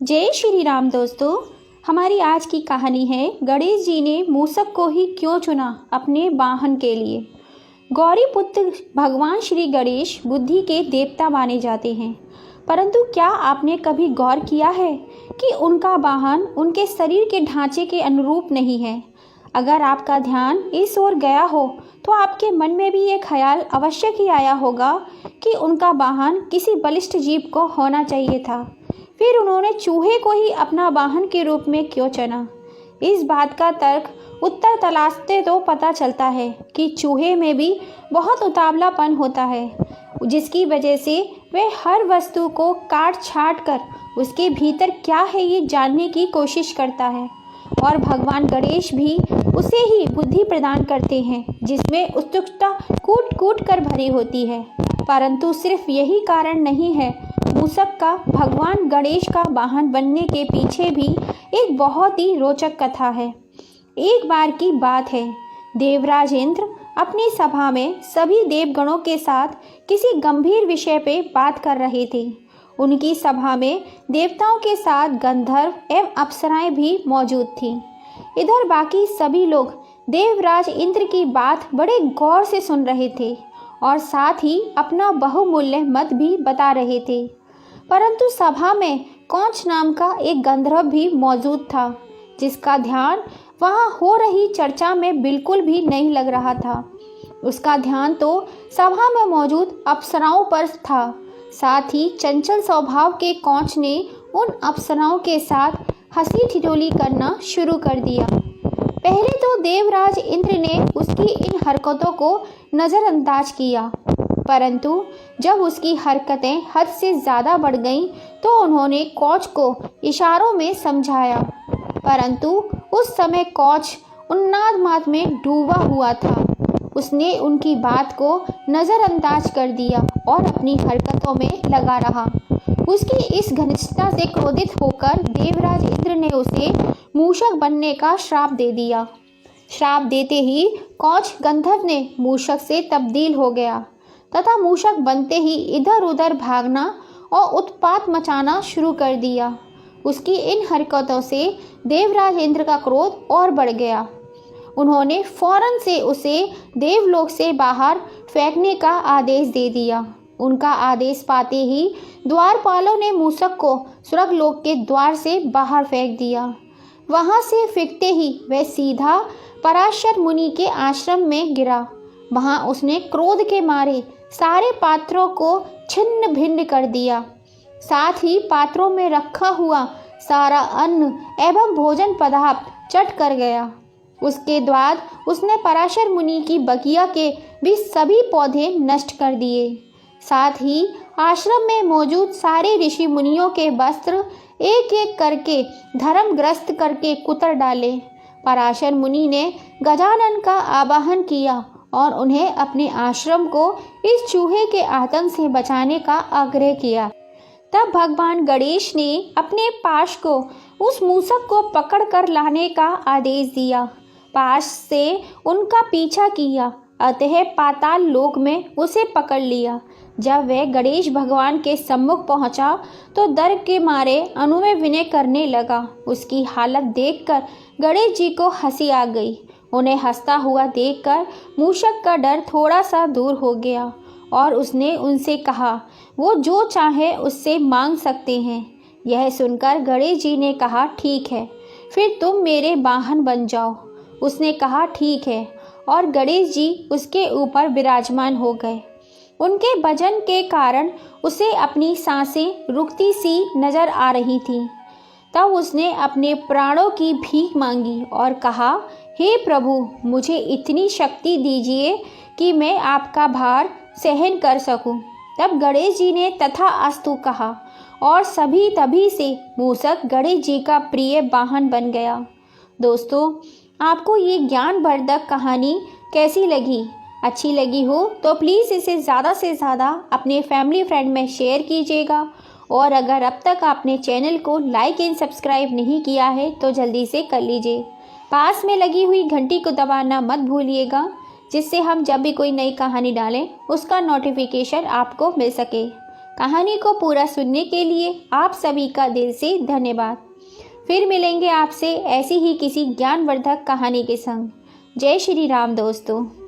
जय श्री राम दोस्तों। हमारी आज की कहानी है गणेश जी ने मूषक को ही क्यों चुना अपने वाहन के लिए। गौरी पुत्र भगवान श्री गणेश बुद्धि के देवता माने जाते हैं, परंतु क्या आपने कभी गौर किया है कि उनका वाहन उनके शरीर के ढांचे के अनुरूप नहीं है। अगर आपका ध्यान इस ओर गया हो तो आपके मन में भी ये ख्याल अवश्य ही आया होगा कि उनका वाहन किसी बलिष्ठ जीव को होना चाहिए था। फिर उन्होंने चूहे को ही अपना वाहन के रूप में क्यों चुना। इस बात का तर्क उत्तर तलाशते तो पता चलता है कि चूहे में भी बहुत उतावलापन होता है, जिसकी वजह से वह हर वस्तु को काट छाट कर उसके भीतर क्या है ये जानने की कोशिश करता है। और भगवान गणेश भी उसे ही बुद्धि प्रदान करते हैं जिसमें उत्सुकता कूट कूट कर भरी होती है। परंतु सिर्फ यही कारण नहीं है, मूषक का भगवान गणेश का वाहन बनने के पीछे भी एक बहुत ही रोचक कथा है। एक बार की बात है, देवराज इंद्र अपनी सभा में सभी देवगणों के साथ किसी गंभीर विषय पे बात कर रहे थे। उनकी सभा में देवताओं के साथ गंधर्व एवं अप्सराएं भी मौजूद थीं। इधर बाकी सभी लोग देवराज इंद्र की बात बड़े गौर से सुन रहे थे और साथ ही अपना बहुमूल्य मत भी बता रहे थे। परंतु सभा में कौच नाम का एक गंधर्व भी मौजूद था, जिसका ध्यान वहां हो रही चर्चा में बिल्कुल भी नहीं लग रहा था। उसका ध्यान तो सभा में मौजूद अप्सराओं पर था। साथ ही चंचल स्वभाव के कौच ने उन अप्सराओं के साथ हंसी ठिठोली करना शुरू कर दिया। पहले तो देवराज इंद्र ने उसकी इन हरकतों को नज़रअंदाज किया, परंतु जब उसकी हरकतें हद से ज़्यादा बढ़ गईं तो उन्होंने कौच को इशारों में समझाया। परंतु उस समय कौच उन्माद में डूबा हुआ था। उसने उनकी बात को नज़रअंदाज कर दिया और अपनी हरकतों में लगा रहा। उसकी इस घनिष्ठता से क्रोधित होकर देवराज इंद्र ने उसे मूषक बनने का श्राप दे दिया। श्राप देते ही कौच गंधर्व ने मूषक से तब्दील हो गया तथा मूषक बनते ही इधर उधर भागना और उत्पात मचाना शुरू कर दिया। उसकी इन हरकतों से देवराज इंद्र का क्रोध और बढ़ गया। उन्होंने फौरन से उसे देवलोक से बाहर फेंकने का आदेश दे दिया। उनका आदेश पाते ही द्वारपालों ने मूषक को स्वर्गलोक के द्वार से बाहर फेंक दिया। वहां से फेंकते ही वह सीधा पराशर मुनि के आश्रम में गिरा। वहां उसने क्रोध के मारे सारे पात्रों को छिन्न भिन्न कर दिया। साथ ही पात्रों में रखा हुआ सारा अन्न एवं भोजन पदार्थ चट कर गया। उसके बाद उसने पराशर मुनि की बगिया के भी सभी पौधे नष्ट कर दिए। साथ ही आश्रम में मौजूद सारे ऋषि मुनियों के वस्त्र एक एक करके धर्मग्रस्त करके कुतर डाले। पराशर मुनि ने गजानन का आवाहन किया और उन्हें अपने आश्रम को इस चूहे के आतंक से बचाने का आग्रह किया। तब भगवान गणेश ने अपने पाश को उस मूषक को पकड़ कर लाने का आदेश दिया। पाश से उनका पीछा किया, अतः पाताल लोक में उसे पकड़ लिया। जब वह गणेश भगवान के सम्मुख पहुंचा तो डर के मारे अनुनय विनय करने लगा। उसकी हालत देखकर गणेश जी को हंसी आ गई। उन्हें हंसता हुआ देखकर मूषक का डर थोड़ा सा दूर हो गया और उसने उनसे कहा, वो जो चाहे उससे मांग सकते हैं। यह सुनकर गणेश जी ने कहा, ठीक है, फिर तुम मेरे वाहन बन जाओ। उसने कहा, ठीक है, और गणेश जी उसके ऊपर विराजमान हो गए। उनके वजन के कारण उसे अपनी सांसें रुकती सी नजर आ रही थीं। तब उसने अपने प्राणों की भीख मांगी और कहा, हे प्रभु, मुझे इतनी शक्ति दीजिए कि मैं आपका भार सहन कर सकूं। तब गणेश जी ने तथास्तु कहा और सभी तभी से मूषक गणेश जी का प्रिय वाहन बन गया। दोस्तों, आपको ये ज्ञानवर्धक कहानी कैसी लगी? अच्छी लगी हो तो प्लीज़ इसे ज़्यादा से ज़्यादा अपने फैमिली फ्रेंड में शेयर कीजिएगा। और अगर अब तक आपने चैनल को लाइक एंड सब्सक्राइब नहीं किया है तो जल्दी से कर लीजिए। पास में लगी हुई घंटी को दबाना मत भूलिएगा, जिससे हम जब भी कोई नई कहानी डालें उसका नोटिफिकेशन आपको मिल सके। कहानी को पूरा सुनने के लिए आप सभी का दिल से धन्यवाद। फिर मिलेंगे आपसे ऐसी ही किसी ज्ञानवर्धक कहानी के संग। जय श्री राम दोस्तों।